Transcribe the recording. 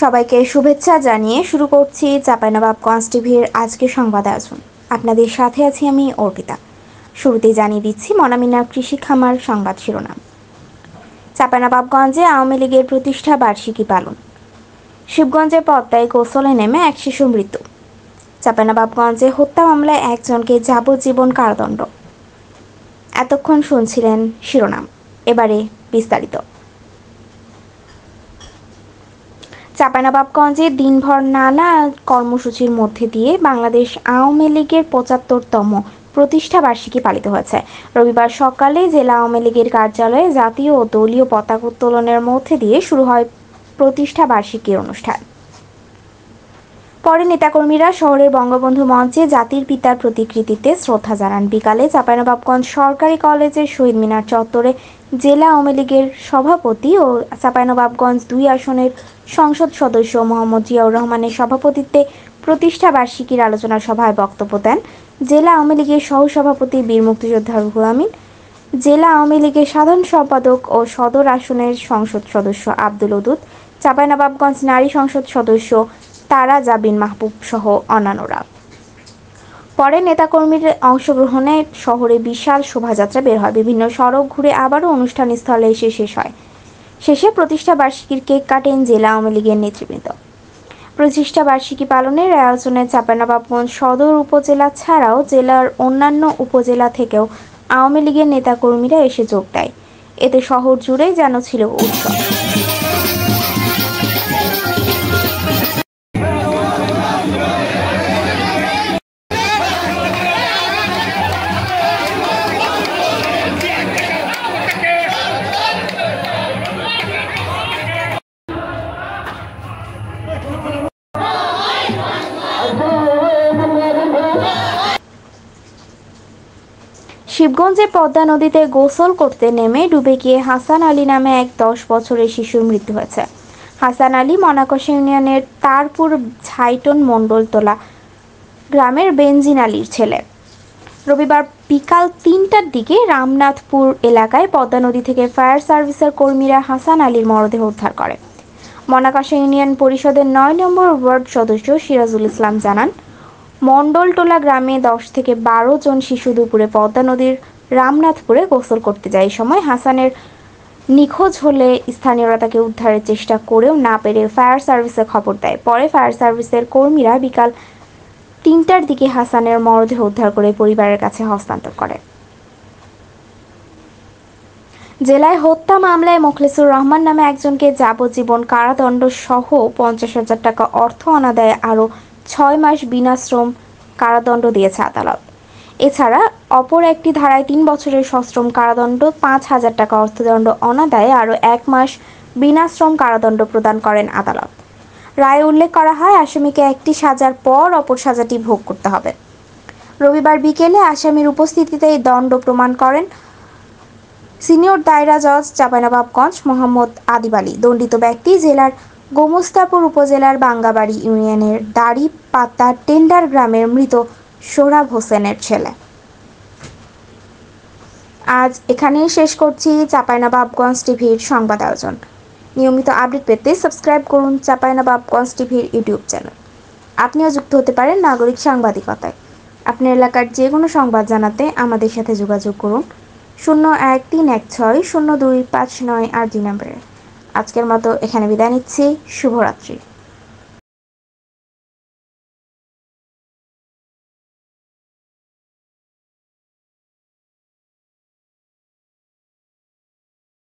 সবাইকে শুভেচ্ছা জানিয়ে শুরু করছি চাঁপাইনবাবগঞ্জ টিভির আজকের সংবাদ আয়োজন। আপনাদের সাথে আছি আমি অর্পিতা। শুরুতেই জানিয়ে দিচ্ছি মনামিনা কৃষি খামার সংবাদ শিরোনাম। চাঁপাইনবাবগঞ্জে আওয়ামী লীগের প্রতিষ্ঠা বার্ষিকী পালন। শিবগঞ্জের পদ্মায় গোসলে নেমে এক শিশু মৃত্যু। চাঁপাইনবাবগঞ্জে হত্যা মামলায় একজনকে যাবজ্জীবন কারাদণ্ড। এতক্ষণ শুনছিলেন শিরোনাম, এবারে বিস্তারিত। চাঁপাইনবাবগঞ্জে দিনভর নানা কর্মসূচির মধ্যে দিয়ে বাংলাদেশ আওয়ামী লীগের ৭৫তম প্রতিষ্ঠা বার্ষিকী পালিত হয়েছে। রবিবার সকালে জেলা আওয়ামী লীগের কার্যালয়ে জাতীয় ও দলীয় পতাকা উত্তোলনের মধ্যে দিয়ে শুরু হয় প্রতিষ্ঠা বার্ষিকীর অনুষ্ঠান। পরে নেতাকর্মীরা শহরের বঙ্গবন্ধু মঞ্চে জাতির পিতার প্রতিকৃতিতে শ্রদ্ধা জানান। বিকালে চাঁপাইনবাবগঞ্জ সরকারি কলেজের শহীদ মিনার চত্বরে জেলা আওয়ামী লীগের সভাপতি ও চাঁপাইনবাবগঞ্জ ২ আসনের সংসদ সদস্য মোহাম্মদ জিয়াউর রহমানের সভাপতিত্বে প্রতিষ্ঠা বার্ষিকীর আলোচনা সভায় বক্তব্য দেন জেলা আওয়ামী লীগের সহসভাপতি বীর মুক্তিযোদ্ধা রুহুল আমিন, জেলা আওয়ামী লীগের সাধারণ সম্পাদক ও সদর আসনের সংসদ সদস্য আব্দুল ওদুদ, চাঁপাইনবাবগঞ্জ নারী সংসদ সদস্য তারা জাবিন মাহবুব সহ অন্যান্যরা। পরে নেতাকর্মীদের অংশগ্রহণে শহরে বিশাল শোভাযাত্রা বের হয়। বিভিন্ন সড়ক ঘুরে আবারও অনুষ্ঠান স্থলে এসে শেষ হয়। শেষে প্রতিষ্ঠা বার্ষিকীর কেক কাটেন জেলা আওয়ামী লীগের নেতৃবৃন্দ। প্রতিষ্ঠা বার্ষিকী পালনের আয়োজনে চাঁপাইনবাবগঞ্জ সদর উপজেলা ছাড়াও জেলার অন্যান্য উপজেলা থেকেও আওয়ামী লীগের নেতাকর্মীরা এসে যোগ দেয়। এতে শহর জুড়েই যেন ছিল উৎসব। শিবগঞ্জে পদ্মা নদীতে গোসল করতে নেমে ডুবে গিয়ে হাসান আলী নামে এক ১০ বছরের শিশুর মৃত্যু হয়েছে। হাসান আলী মনাকশ ইউনিয়নের তারপুর ঝাইটন মণ্ডলতলা গ্রামের বেনজিন আলীর ছেলে। রবিবার বিকাল ৩টার দিকে রামনাথপুর এলাকায় পদ্মা নদী থেকে ফায়ার সার্ভিসের কর্মীরা হাসান আলীর মরদেহ উদ্ধার করে। মনাকশ ইউনিয়ন পরিষদের ৯ নম্বর ওয়ার্ড সদস্য সিরাজুল ইসলাম জানান, মণ্ডলটোলা গ্রামে ১০ থেকে ১২ জন শিশু দুপুরে পদ্মা নদীর রামনাথপুরে গোসল করতে যায়। এই সময় হাসানের নিখোঁজ হলে স্থানীয়রা তাকে উদ্ধারের চেষ্টা করেও না পেরে ফায়ার সার্ভিসে খবর দেয়। পরে ফায়ার সার্ভিসের কর্মীরা বিকাল ৩টার দিকে হাসানের মরদেহ উদ্ধার করে পরিবারের কাছে হস্তান্তর করে। জেলায় হত্যা মামলায় মোখলেসুর রহমান নামে একজনকে যাবজ্জীবন কারাদণ্ড সহ ৫০,০০০ টাকা অর্থ অনাদায়ে আরও ৬ মাস বিনাশ্রম কারাদণ্ড দিয়েছে আদালত। এছাড়া অপর একটি ধারায় ৩ বছরের সশ্রম কারাদণ্ড, ৫,০০০ টাকা অর্থদণ্ড অনাদায়ে আরও ১ মাস বিনাশ্রম কারাদণ্ড প্রদান করেন আদালত। রায়ে উল্লেখ করা হয়, আসামিকে একটি সাজার পর অপর সাজাটি ভোগ করতে হবে। রবিবার বিকেলে আসামির উপস্থিতিতে এই দণ্ড প্রমাণ করেন সিনিয়র দায়রা জজ চাঁপাইনবাবগঞ্জ মোহাম্মদ আদিব আলী। দণ্ডিত ব্যক্তি জেলার গোমস্তাপুর উপজেলার বাঙ্গাবাড়ি ইউনিয়নের দাড়িপাতা টেন্ডার গ্রামের মৃত সোহরাব হোসেনের ছেলে। আজ এখানেই শেষ করছি চাঁপাইনবাবগঞ্জ টিভির সংবাদ আয়োজন। নিয়মিত আপডেট পেতে সাবস্ক্রাইব করুন চাঁপাইনবাবগঞ্জ টিভির ইউটিউব চ্যানেল। আপনিও যুক্ত হতে পারেন নাগরিক সাংবাদিকতায়। আপনার এলাকার যে কোনো সংবাদ জানাতে আমাদের সাথে যোগাযোগ করুন 0131602598 নম্বরে। আজকের মতো এখানে বিদায় নিচ্ছি। শুভরাত্রি।